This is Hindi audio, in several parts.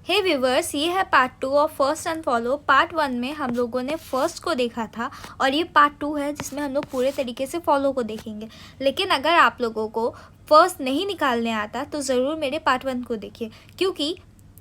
हे व्यूवर्स, ये है part 2 of first and follow. Part 1 में हम लोगों ने फर्स्ट को देखा था और ये पार्ट 2 है जिसमें हम लोग पूरे तरीके से फॉलो को देखेंगे। लेकिन अगर आप लोगों को फर्स्ट नहीं निकालने आता तो ज़रूर मेरे पार्ट 1 को देखिए, क्योंकि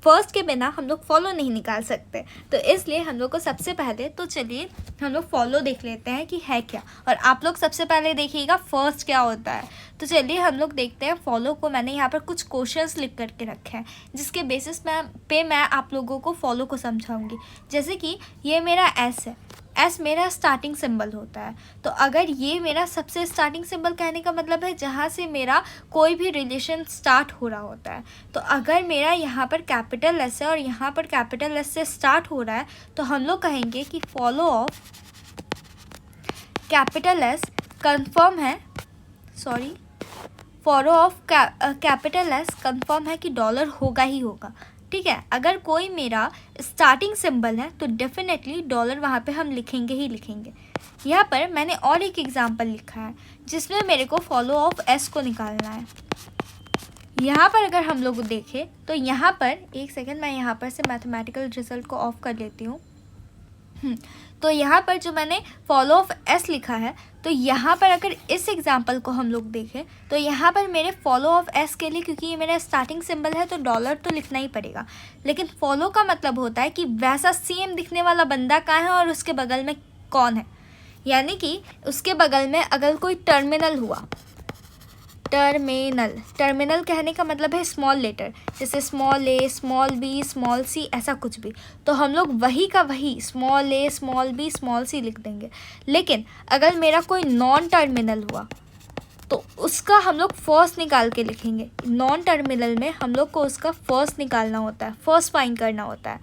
फर्स्ट के बिना हम लोग फॉलो नहीं निकाल सकते। तो इसलिए हम लोग को सबसे पहले तो चलिए हम लोग फॉलो देख लेते हैं कि है क्या, और आप लोग सबसे पहले देखिएगा फर्स्ट क्या होता है। तो चलिए हम लोग देखते हैं फॉलो को। मैंने यहाँ पर कुछ क्वेश्चंस लिख करके रखे हैं जिसके बेसिस पे मैं आप लोगों को फॉलो को समझाऊंगी। जैसे कि ये मेरा एस है, एस मेरा स्टार्टिंग सिंबल होता है। तो अगर ये मेरा सबसे स्टार्टिंग सिंबल कहने का मतलब है जहाँ से मेरा कोई भी रिलेशन स्टार्ट हो रहा होता है। तो अगर मेरा यहाँ पर कैपिटल एस है और यहाँ पर कैपिटल एस से स्टार्ट हो रहा है तो हम लोग कहेंगे कि flow of capital is confirm है, flow of capital is confirm है कि डॉलर होगा ही होगा। ठीक है, अगर कोई मेरा स्टार्टिंग सिंबल है तो डेफिनेटली डॉलर वहाँ पे हम लिखेंगे ही लिखेंगे। यहाँ पर मैंने और एक एग्जांपल लिखा है जिसमें मेरे को फॉलो ऑफ एस को निकालना है। यहाँ पर अगर हम लोग देखें तो यहाँ पर एक सेकेंड, मैं यहाँ पर से मैथमेटिकल रिजल्ट को ऑफ कर लेती हूँ। तो यहाँ पर जो मैंने फॉलो ऑफ एस लिखा है, तो यहाँ पर अगर इस एग्जांपल को हम लोग देखें तो यहाँ पर मेरे फॉलो ऑफ एस के लिए, क्योंकि ये मेरा स्टार्टिंग सिंबल है तो डॉलर तो लिखना ही पड़ेगा। लेकिन फॉलो का मतलब होता है कि वैसा सेम दिखने वाला बंदा कहाँ है और उसके बगल में कौन है। यानी कि उसके बगल में अगर कोई टर्मिनल हुआ, टर्मिनल कहने का मतलब है स्मॉल लेटर, जैसे स्मॉल ए, स्मॉल बी, स्मॉल सी, ऐसा कुछ भी, तो हम लोग वही का वही स्मॉल ए, स्मॉल बी, स्मॉल सी लिख देंगे। लेकिन अगर मेरा कोई नॉन टर्मिनल हुआ तो उसका हम लोग फर्स्ट निकाल के लिखेंगे। नॉन टर्मिनल में हम लोग को उसका फर्स्ट निकालना होता है, फर्स्ट फाइंड करना होता है,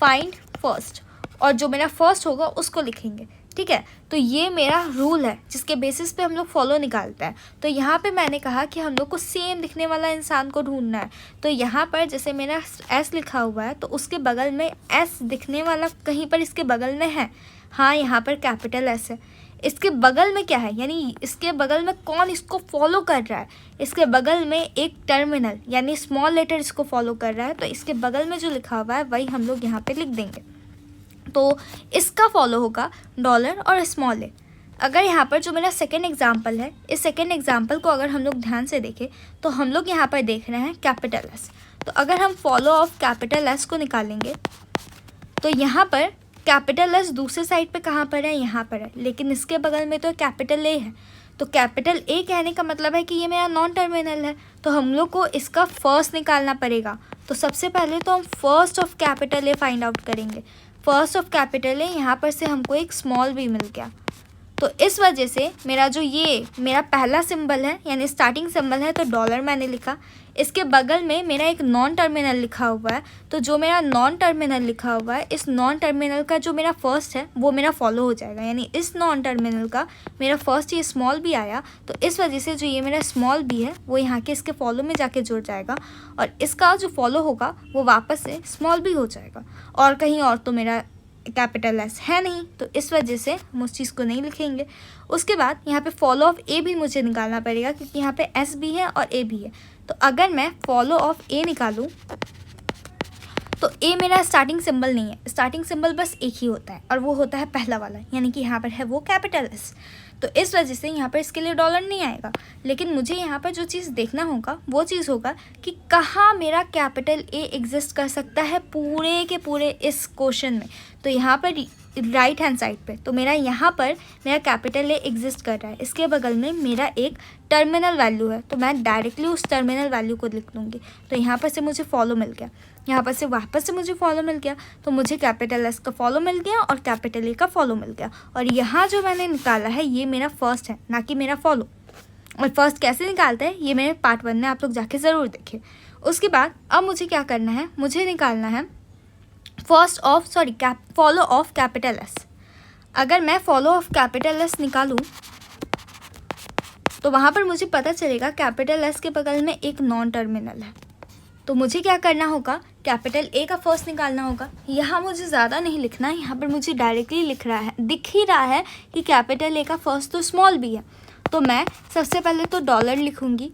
फाइंड फर्स्ट, और जो मेरा फर्स्ट होगा उसको लिखेंगे। ठीक है, तो ये मेरा रूल है जिसके बेसिस पे हम लोग फॉलो निकालते हैं। तो यहाँ पे मैंने कहा कि हम लोग को सेम दिखने वाला इंसान को ढूंढना है। तो यहाँ पर जैसे मेरा एस लिखा हुआ है तो उसके बगल में एस दिखने वाला कहीं पर इसके बगल में है। हाँ, यहाँ पर कैपिटल एस है। इसके बगल में क्या है, यानी इसके बगल में कौन इसको फॉलो कर रहा है। इसके बगल में एक टर्मिनल यानी स्मॉल लेटर इसको फॉलो कर रहा है, तो इसके बगल में जो लिखा हुआ है वही हम लोग यहाँ पे लिख देंगे। तो इसका फॉलो होगा डॉलर और स्मॉल ए। अगर यहाँ पर जो मेरा सेकेंड एग्जाम्पल है, इस सेकेंड एग्जाम्पल को अगर हम लोग ध्यान से देखें तो हम लोग यहाँ पर देख रहे हैं कैपिटल एस। तो अगर हम फॉलो ऑफ कैपिटल एस को निकालेंगे तो यहाँ पर कैपिटल एस दूसरे साइड पे कहाँ पर है, यहाँ पर है, लेकिन इसके बगल में तो कैपिटल ए है। तो कैपिटल ए कहने का मतलब है कि ये मेरा नॉन टर्मिनल है, तो हम लोग को इसका फर्स्ट निकालना पड़ेगा। तो सबसे पहले तो हम first of capital A find out करेंगे। फर्स्ट ऑफ कैपिटल है, यहाँ पर से हमको एक स्मॉल भी मिल गया। तो इस वजह से मेरा जो ये मेरा पहला सिंबल है यानी स्टार्टिंग सिंबल है तो डॉलर मैंने लिखा। इसके बगल में मेरा एक नॉन टर्मिनल लिखा हुआ है, तो जो मेरा नॉन टर्मिनल लिखा हुआ है, इस नॉन टर्मिनल का जो मेरा फर्स्ट है वो मेरा फॉलो हो जाएगा। यानी इस नॉन टर्मिनल का मेरा फर्स्ट ये स्मॉल भी आया, तो इस वजह से जो ये मेरा स्मॉल भी है वो यहाँ के इसके फॉलो में जाके जुड़ जाएगा, और इसका जो फॉलो होगा वो वापस से स्मॉल भी हो जाएगा। और कहीं और तो मेरा कैपिटल एस है नहीं, तो इस वजह से हम उस चीज़ को नहीं लिखेंगे। उसके बाद यहाँ पे फॉलो ऑफ ए भी मुझे निकालना पड़ेगा, क्योंकि यहाँ पे एस भी है और ए भी है। तो अगर मैं फॉलो ऑफ ए निकालूँ तो ए मेरा स्टार्टिंग सिंबल नहीं है, स्टार्टिंग सिंबल बस एक ही होता है और वो होता है पहला वाला, यानी कि यहाँ पर है वो कैपिटल एस। तो इस वजह से यहाँ पर इसके लिए डॉलर नहीं आएगा। लेकिन मुझे यहाँ पर जो चीज़ देखना होगा वो चीज़ होगा कि कहाँ मेरा कैपिटल ए एग्जिस्ट कर सकता है पूरे के पूरे इस क्वेश्चन में। तो यहाँ पर राइट हैंड साइड पे तो मेरा यहाँ पर मेरा कैपिटल ए एग्जिस्ट कर रहा है, इसके बगल में मेरा एक टर्मिनल वैल्यू है, तो मैं डायरेक्टली उस टर्मिनल वैल्यू को लिख लूँगी। तो यहाँ पर से मुझे फॉलो मिल गया, यहाँ पर से वापस से मुझे फॉलो मिल गया, तो मुझे कैपिटल एस का फॉलो मिल गया और कैपिटल ए का फॉलो मिल गया। और यहाँ जो मैंने निकाला है ये मेरा फर्स्ट है, ना कि मेरा फॉलो। और फर्स्ट कैसे निकालते हैं ये मेरे पार्ट 1 में आप लोग जाके ज़रूर देखें। उसके बाद अब मुझे क्या करना है, मुझे निकालना है फॉलो ऑफ कैपिटल एस। अगर मैं फॉलो ऑफ कैपिटल एस निकालूं तो वहाँ पर मुझे पता चलेगा कैपिटल एस के बगल में एक नॉन टर्मिनल है। तो मुझे क्या करना होगा, कैपिटल ए का फर्स्ट निकालना होगा। यहाँ मुझे ज़्यादा नहीं लिखना है, यहाँ पर मुझे डायरेक्टली दिख ही रहा है कि कैपिटल ए का फर्स्ट तो स्मॉल भी है। तो मैं सबसे पहले तो डॉलर लिखूँगी,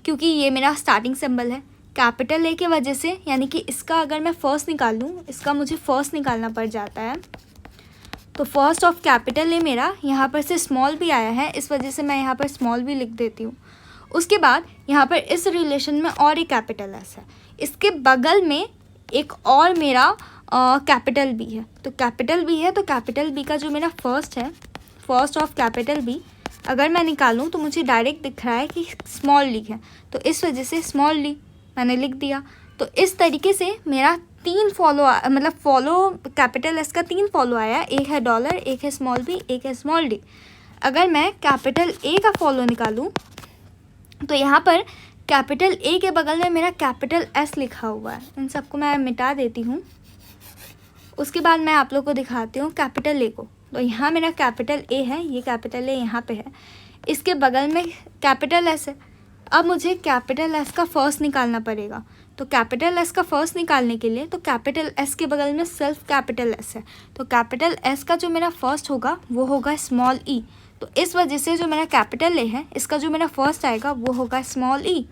क्योंकि ये मेरा स्टार्टिंग सिंबल है। कैपिटल ए की वजह से, यानी कि इसका अगर मैं फर्स्ट निकाल लूँ, इसका मुझे फर्स्ट निकालना पड़ जाता है, तो फर्स्ट ऑफ कैपिटल ए मेरा यहाँ पर से स्मॉल भी आया है, इस वजह से मैं यहाँ पर स्मॉल भी लिख देती हूँ। उसके बाद यहाँ पर इस रिलेशन में और एक कैपिटल एस है, इसके बगल में एक और मेरा कैपिटल बी है। तो कैपिटल बी है, तो कैपिटल बी का जो मेरा फर्स्ट है, फर्स्ट ऑफ कैपिटल बी अगर मैं निकालूँ तो मुझे डायरेक्ट दिख रहा है कि स्मॉल ली है, तो इस वजह से स्मॉल ली मैंने लिख दिया। तो इस तरीके से मेरा 3 फॉलो मतलब फॉलो कैपिटल एस का 3 फॉलो आया, एक है डॉलर, एक है स्मॉल बी, एक है स्मॉल डी। अगर मैं कैपिटल ए का फॉलो निकालूं तो यहाँ पर कैपिटल ए के बगल में मेरा कैपिटल एस लिखा हुआ है, इन सबको मैं मिटा देती हूँ। उसके बाद मैं आप लोग को दिखाती हूँ कैपिटल ए को। तो यहाँ मेरा कैपिटल ए है, ये कैपिटल ए यहाँ पे है, इसके बगल में कैपिटल एस है। अब मुझे कैपिटल एस का फर्स्ट निकालना पड़ेगा, तो कैपिटल एस का फर्स्ट निकालने के लिए तो कैपिटल एस के बगल में सेल्फ कैपिटल एस है, तो कैपिटल एस का जो मेरा फर्स्ट होगा वो होगा स्मॉल ई। तो इस वजह से जो मेरा कैपिटल ए है, इसका जो मेरा फर्स्ट आएगा वो होगा स्मॉल ई।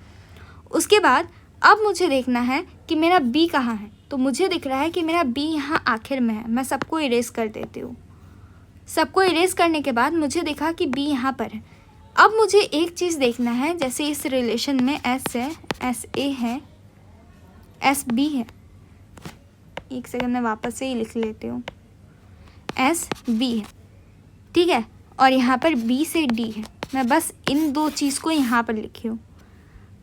उसके बाद अब मुझे देखना है कि मेरा बी कहाँ है, तो मुझे दिख रहा है कि मेरा बी यहाँ आखिर में है। मैं सबको इरेज कर देती हूँ। सबको इरेज करने के बाद मुझे देखा कि बी यहाँ पर है। अब मुझे एक चीज़ देखना है, जैसे इस रिलेशन में एस है, एस ए है, एस बी है, एक सेकंड में वापस से ही लिख लेती हूँ, एस बी है, ठीक है, और यहाँ पर बी से डी है। मैं बस इन 2 चीज़ को यहाँ पर लिखी हूँ।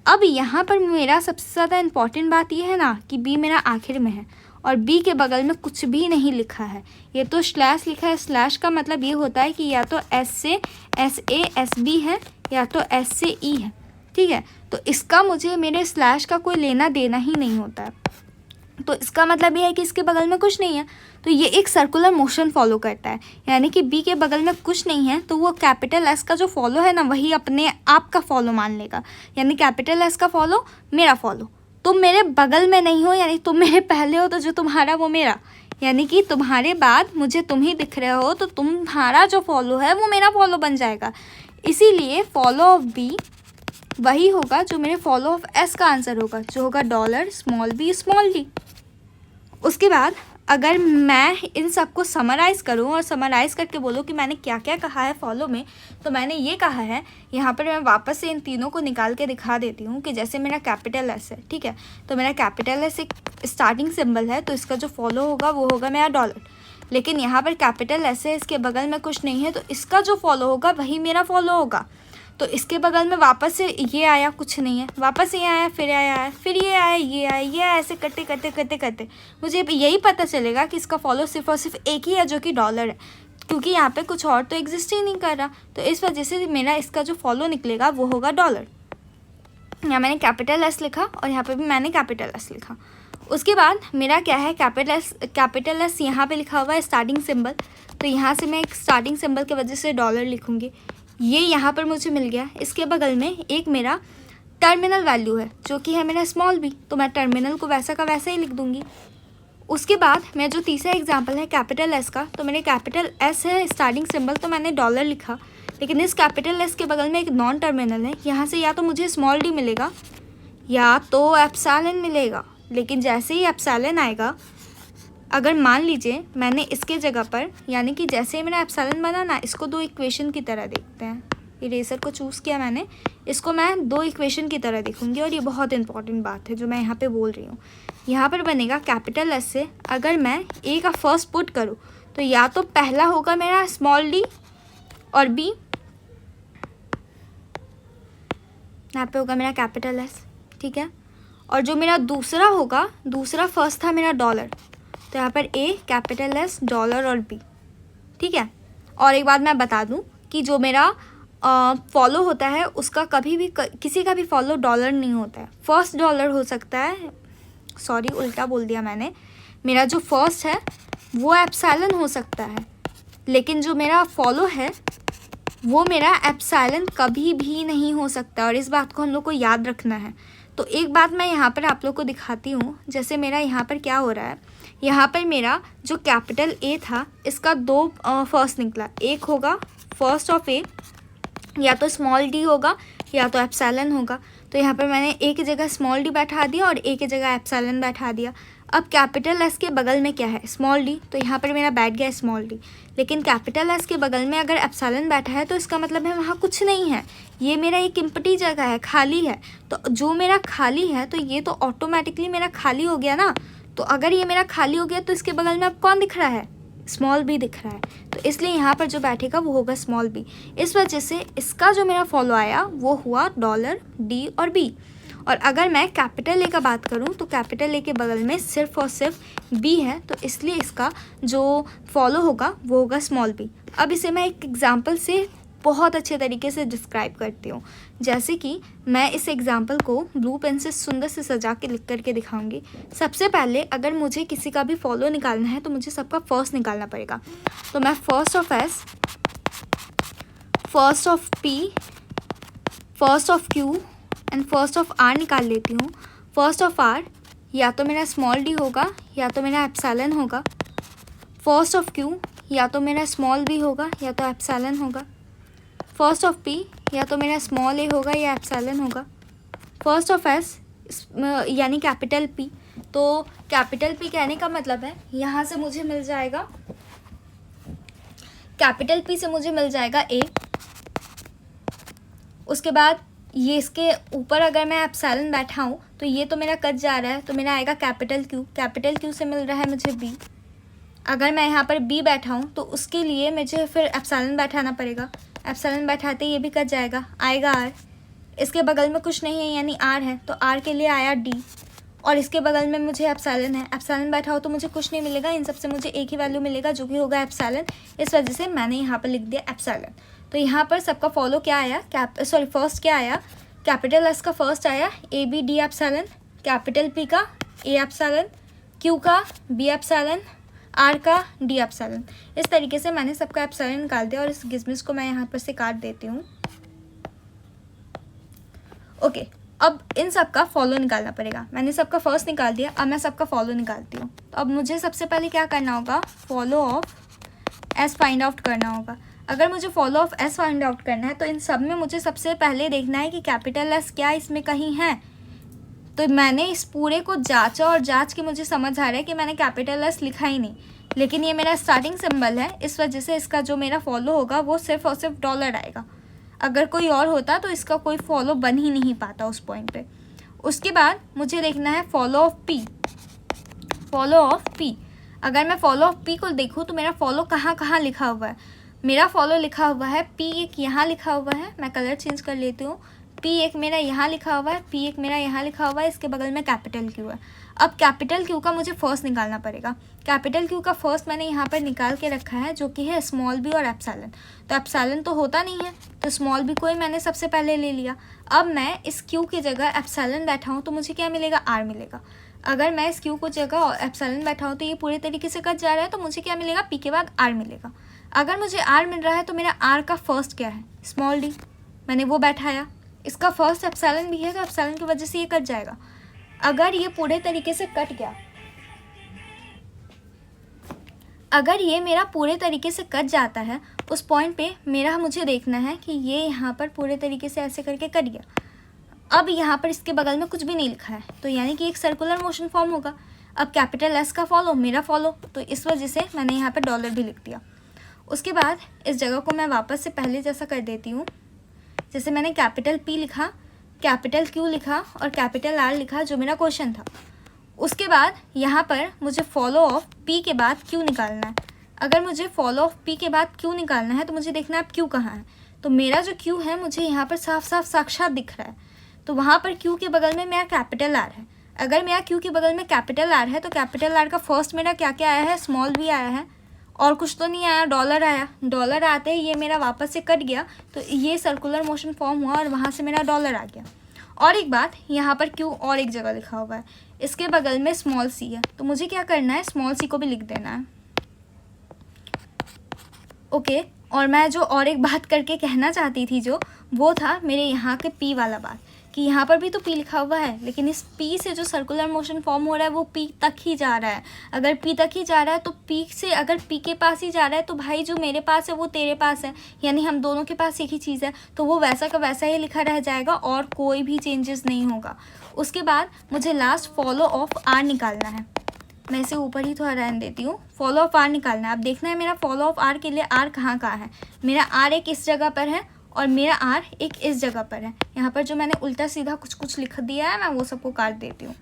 अब यहाँ पर मेरा सबसे ज़्यादा इम्पॉर्टेंट बात यह है ना कि बी मेरा आखिर में है और बी के बगल में कुछ भी नहीं लिखा है, ये तो स्लैश लिखा है। स्लैश का मतलब ये होता है कि या तो एस से एस ए एस बी है या तो एस से ई है, ठीक है। तो इसका मुझे मेरे स्लैश का कोई लेना देना ही नहीं होता है, तो इसका मतलब ये है कि इसके बगल में कुछ नहीं है, तो ये एक सर्कुलर मोशन फॉलो करता है, यानी कि बी के बगल में कुछ नहीं है तो वो कैपिटल एस का जो फॉलो है ना वही अपने आप का फॉलो मान लेगा, यानी कैपिटल एस का फॉलो मेरा फॉलो। तुम मेरे बगल में नहीं हो, यानी तुम मेरे पहले हो, तो जो तुम्हारा वो मेरा, यानी कि तुम्हारे बाद मुझे तुम ही दिख रहे हो, तो तुम्हारा जो फॉलो है वो मेरा फॉलो बन जाएगा। इसीलिए फॉलो ऑफ बी वही होगा जो मेरे फॉलो ऑफ एस का आंसर होगा, जो होगा dollar small B small D. उसके बाद अगर मैं इन सबको समराइज़ करूं और समराइज़ करके बोलूं कि मैंने क्या क्या कहा है फॉलो में, तो मैंने ये कहा है, यहाँ पर मैं वापस से इन तीनों को निकाल के दिखा देती हूँ कि जैसे मेरा कैपिटल एस है, ठीक है, तो मेरा कैपिटल एस एक स्टार्टिंग सिंबल है, तो इसका जो फॉलो होगा वो होगा मेरा डॉलर। लेकिन यहाँ पर कैपिटल एस है, इसके बगल में कुछ नहीं है, तो इसका जो फॉलो होगा वही मेरा फॉलो होगा। तो इसके बगल में वापस से ये आया, कुछ नहीं है, वापस ये आया, फिर आया, फिर ये आया, ये आया, ये आया, ऐसे करते करते करते करते मुझे यही पता चलेगा कि इसका फॉलो सिर्फ और सिर्फ एक ही है जो कि डॉलर है, क्योंकि यहाँ पे कुछ और तो एग्जिस्ट ही नहीं कर रहा। तो इस वजह से मेरा इसका जो फॉलो निकलेगा वो होगा डॉलर। यहाँ मैंने कैपिटल एस लिखा और यहाँ पर भी मैंने कैपिटल एस लिखा। उसके बाद मेरा क्या है, कैपिटल एस यहाँ पर लिखा हुआ है स्टार्टिंग सिम्बल, तो यहाँ से मैं एक स्टार्टिंग सिम्बल की वजह से डॉलर लिखूँगी, ये यहाँ पर मुझे मिल गया। इसके बगल में एक मेरा टर्मिनल वैल्यू है जो कि है मेरा स्मॉल बी, तो मैं टर्मिनल को वैसा का वैसा ही लिख दूँगी। उसके बाद मैं जो तीसरा एग्जांपल है कैपिटल एस का, तो मेरे कैपिटल एस है स्टार्टिंग सिंबल, तो मैंने डॉलर लिखा, लेकिन इस कैपिटल एस के बगल में एक नॉन टर्मिनल है, यहाँ से या तो मुझे स्मॉल डी मिलेगा या तो एप्सिलॉन मिलेगा। लेकिन जैसे ही एप्सिलॉन आएगा, अगर मान लीजिए मैंने इसके जगह पर, यानी कि जैसे ही मेरा एप्सिलॉन बना ना, इसको 2 इक्वेशन की तरह देखते हैं। इरेजर को चूज़ किया मैंने, इसको मैं 2 इक्वेशन की तरह देखूंगी, और ये बहुत इंपॉर्टेंट बात है जो मैं यहाँ पे बोल रही हूँ। यहाँ पर बनेगा कैपिटल एस से अगर मैं ए का फर्स्ट पुट करूँ तो या तो पहला होगा मेरा स्मॉल डी और बी, यहाँ पे होगा मेरा कैपिटल एस, ठीक है, और जो मेरा दूसरा होगा, दूसरा फर्स्ट था मेरा डॉलर, तो यहाँ पर ए कैपिटल एस डॉलर और बी, ठीक है। और एक बात मैं बता दूँ कि जो मेरा फॉलो होता है उसका कभी भी किसी का भी फॉलो डॉलर नहीं होता है, फर्स्ट डॉलर हो सकता है, सॉरी उल्टा बोल दिया मैंने, मेरा जो फर्स्ट है वो एप्सिलॉन हो सकता है, लेकिन जो मेरा फॉलो है वो मेरा एप्सिलॉन कभी भी नहीं हो सकता, और इस बात को हम लोग को याद रखना है। तो एक बात मैं यहाँ पर आप लोग को दिखाती हूँ, जैसे मेरा यहाँ पर क्या हो रहा है, यहाँ पर मेरा जो कैपिटल ए था इसका 2 फर्स्ट निकला, एक होगा फर्स्ट ऑफ ए, या तो स्मॉल डी होगा या तो एप्सिलॉन होगा। तो यहाँ पर मैंने ए की जगह स्मॉल डी बैठा दिया और ए की जगह एप्सिलॉन बैठा दिया। अब कैपिटल एस के बगल में क्या है, स्मॉल डी, तो यहाँ पर मेरा बैठ गया स्मॉल डी। लेकिन कैपिटल एस के बगल में अगर एप्सिलॉन बैठा है तो इसका मतलब है वहाँ कुछ नहीं है, ये मेरा एक एम्प्टी जगह है, खाली है। तो जो मेरा खाली है तो ये तो ऑटोमेटिकली मेरा खाली हो गया ना। तो अगर ये मेरा खाली हो गया तो इसके बगल में अब कौन दिख रहा है, स्मॉल बी दिख रहा है। तो इसलिए यहाँ पर जो बैठेगा वो होगा स्मॉल बी। इस वजह से इसका जो मेरा फॉलो आया वो हुआ डॉलर डी और बी। और अगर मैं कैपिटल ए का बात करूँ तो कैपिटल ए के बगल में सिर्फ और सिर्फ बी है, तो इसलिए इसका जो फॉलो होगा वो होगा स्मॉल बी। अब इसे मैं एक एग्जांपल से बहुत अच्छे तरीके से डिस्क्राइब करती हूँ। जैसे कि मैं इस एग्जांपल को ब्लू पेन से सुंदर से सजा के लिख करके दिखाऊंगी। सबसे पहले अगर मुझे किसी का भी फॉलो निकालना है तो मुझे सबका फर्स्ट निकालना पड़ेगा। तो मैं first of S, first of P, first of Q and first of R निकाल लेती हूँ। फर्स्ट ऑफ आर या तो मेरा स्मॉल डी होगा या तो मेरा एप्सिलॉन होगा। फर्स्ट ऑफ क्यू या तो मेरा स्मॉल बी होगा या तो एप्सिलॉन होगा। फर्स्ट ऑफ पी या तो मेरा स्मॉल ए होगा या एप्सिलॉन होगा। फर्स्ट ऑफ एस यानी कैपिटल पी, तो कैपिटल पी कहने का मतलब है यहाँ से मुझे मिल जाएगा, कैपिटल पी से मुझे मिल जाएगा ए। उसके बाद ये इसके ऊपर अगर मैं एप्सिलॉन बैठा हूँ तो ये तो मेरा कट जा रहा है, तो मेरा आएगा कैपिटल क्यू। कैपिटल क्यू से मिल रहा है मुझे बी। अगर मैं यहाँ पर बी बैठा हूँ तो उसके लिए मुझे फिर एप्सिलॉन बैठाना पड़ेगा। एप्सिलॉन बैठाते ये भी कट जाएगा, आएगा आर। इसके बगल में कुछ नहीं है यानी आर है, तो आर के लिए आया डी। और इसके बगल में मुझे एप्सिलॉन है, एप्सिलॉन बैठा हो तो मुझे कुछ नहीं मिलेगा, इन सब से मुझे एक ही वैल्यू मिलेगा जो कि होगा एप्सिलॉन। इस वजह से मैंने यहाँ पर लिख दिया एप्सिलॉन। तो यहाँ पर सबका फॉलो क्या आया, फर्स्ट क्या आया, कैपिटल एस का फर्स्ट आया A B D epsilon, capital P का ए एप्सिलॉन, क्यू का बी एप्सिलॉन, आर का डी एप्सिलॉन। इस तरीके से मैंने सबका एप्सिलॉन निकाल दिया और इस गिजमिस को मैं यहाँ पर से काट देती हूँ। ओके, अब इन सब का फॉलो निकालना पड़ेगा। मैंने सबका फर्स्ट निकाल दिया, अब मैं सबका फॉलो निकालती हूँ। तो अब मुझे सबसे पहले क्या करना होगा, follow of S find out करना होगा। अगर मुझे follow of S find out करना है तो इन सब में मुझे सबसे पहले देखना है कि कैपिटल एस क्या इसमें कहीं है। तो मैंने इस पूरे को जांचा और जांच के मुझे समझ आ रहा है कि मैंने कैपिटल एस लिखा ही नहीं, लेकिन ये मेरा स्टार्टिंग सिंबल है, इस वजह से इसका जो मेरा फॉलो होगा वो सिर्फ और सिर्फ डॉलर आएगा। अगर कोई और होता तो इसका कोई फॉलो बन ही नहीं पाता उस पॉइंट पे। उसके बाद मुझे देखना है flow of P. Follow of P, अगर मैं फॉलो ऑफ पी को देखूँ तो मेरा फॉलो कहाँ कहाँ लिखा हुआ है। मेरा फॉलो लिखा हुआ है पी एक यहाँ लिखा हुआ है, मैं कलर चेंज कर लेती हूँ। पी एक मेरा यहाँ लिखा हुआ है, पी एक मेरा यहाँ लिखा हुआ है, इसके बगल में कैपिटल क्यू है। अब कैपिटल क्यू का मुझे फर्स्ट निकालना पड़ेगा। कैपिटल क्यू का फर्स्ट मैंने यहाँ पर निकाल के रखा है जो कि है स्मॉल बी और एप्सिलॉन। तो एप्सिलॉन तो होता नहीं है तो स्मॉल बी को ही मैंने सबसे पहले ले लिया। अब मैं इस क्यू की जगह एप्सिलॉन बैठा हूँ तो मुझे क्या मिलेगा, आर मिलेगा। अगर मैं इस क्यू को जगह एप्सिलॉन बैठा हूँ तो ये पूरे तरीके से कट जा रहा है, तो मुझे क्या मिलेगा, पी के बाद आर मिलेगा। अगर मुझे आर मिल रहा है तो मेरा आर का फर्स्ट क्या है, स्मॉल डी, मैंने वो बैठाया। इसका फर्स्ट एप्सिलॉन भी है तो एप्सिलॉन की वजह से ये कट जाएगा। अगर ये पूरे तरीके से कट गया, अगर ये मेरा पूरे तरीके से कट जाता है उस पॉइंट पे मेरा मुझे देखना है कि ये यहाँ पर पूरे तरीके से ऐसे करके कट गया। अब यहाँ पर इसके बगल में कुछ भी नहीं लिखा है, तो यानी कि एक सर्कुलर मोशन फॉर्म होगा। अब कैपिटल एस का फॉलो, मेरा फॉलो, तो इस वजह से मैंने यहाँ पर डॉलर भी लिख दिया। उसके बाद इस जगह को मैं वापस से पहले जैसा कर देती हूँ। जैसे मैंने कैपिटल पी लिखा, कैपिटल क्यू लिखा और कैपिटल आर लिखा जो मेरा क्वेश्चन था। उसके बाद यहाँ पर मुझे फॉलो ऑफ पी के बाद क्यू निकालना है। अगर मुझे फॉलो ऑफ पी के बाद क्यू निकालना है तो मुझे देखना है अब क्यू कहाँ है। तो मेरा जो क्यू है मुझे यहाँ पर साफ साफ साक्षात दिख रहा है, तो वहाँ पर क्यू के बगल में मेरा कैपिटल आर है। अगर मेरा क्यू के बगल में कैपिटल आर है तो कैपिटल आर का फर्स्ट मेरा क्या क्या आया है, स्मॉल भी आया है और कुछ तो नहीं आया, डॉलर आया। डॉलर आते ही ये मेरा वापस से कट गया, तो ये सर्कुलर मोशन फॉर्म हुआ और वहाँ से मेरा डॉलर आ गया। और एक बात, यहाँ पर क्यू और एक जगह लिखा हुआ है, इसके बगल में स्मॉल सी है, तो मुझे क्या करना है, स्मॉल सी को भी लिख देना है। ओके, और मैं जो और एक बात करके कहना चाहती थी जो वो था मेरे यहाँ के पी वाला बात, कि यहाँ पर भी तो P लिखा हुआ है, लेकिन इस P से जो सर्कुलर मोशन फॉर्म हो रहा है वो P तक ही जा रहा है। अगर P तक ही जा रहा है तो P से अगर P के पास ही जा रहा है तो भाई जो मेरे पास है वो तेरे पास है, यानी हम दोनों के पास एक ही चीज़ है, तो वो वैसा का वैसा ही लिखा रह जाएगा और कोई भी चेंजेस नहीं होगा। उसके बाद मुझे लास्ट फॉलो ऑफ R निकालना है। मैं इसे ऊपर ही थोड़ा रहने देती हूँ। फॉलो ऑफ R निकालना है। अब देखना है मेरा फॉलो ऑफ R के लिए R कहाँ कहाँ है। मेरा R एक इस जगह पर है और मेरा R एक इस जगह पर है। यहाँ पर जो मैंने उल्टा सीधा कुछ कुछ लिख दिया है मैं वो सबको काट देती हूँ।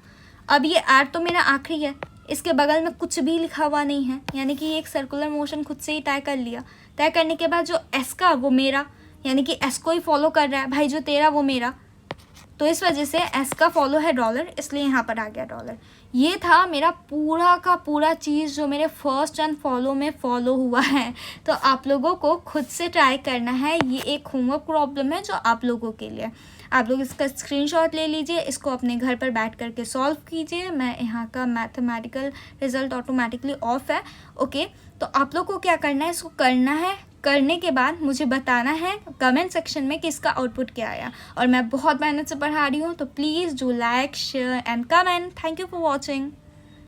अब ये R तो मेरा आखिरी है, इसके बगल में कुछ भी लिखा हुआ नहीं है, यानी कि ये एक सर्कुलर मोशन खुद से ही तय कर लिया। तय करने के बाद जो S का वो मेरा, यानी कि S को ही फॉलो कर रहा है भाई, जो तेरा वो मेरा, तो इस वजह से S का फॉलो है डॉलर, इसलिए यहाँ पर आ गया डॉलर। ये था मेरा पूरा का पूरा चीज़ जो मेरे फर्स्ट एंड फॉलो में फॉलो हुआ है। तो आप लोगों को खुद से ट्राई करना है। ये एक होमवर्क प्रॉब्लम है जो आप लोगों के लिए। आप लोग इसका स्क्रीनशॉट ले लीजिए, इसको अपने घर पर बैठ करके सॉल्व कीजिए। मैं यहाँ का मैथमेटिकल रिजल्ट ऑटोमेटिकली ऑफ है। ओके, तो आप लोग को क्या करना है, इसको करना है। करने के बाद मुझे बताना है कमेंट सेक्शन में कि इसका आउटपुट क्या आया। और मैं बहुत मेहनत से पढ़ा रही हूँ, तो please do like, share and comment. Thank you for watching.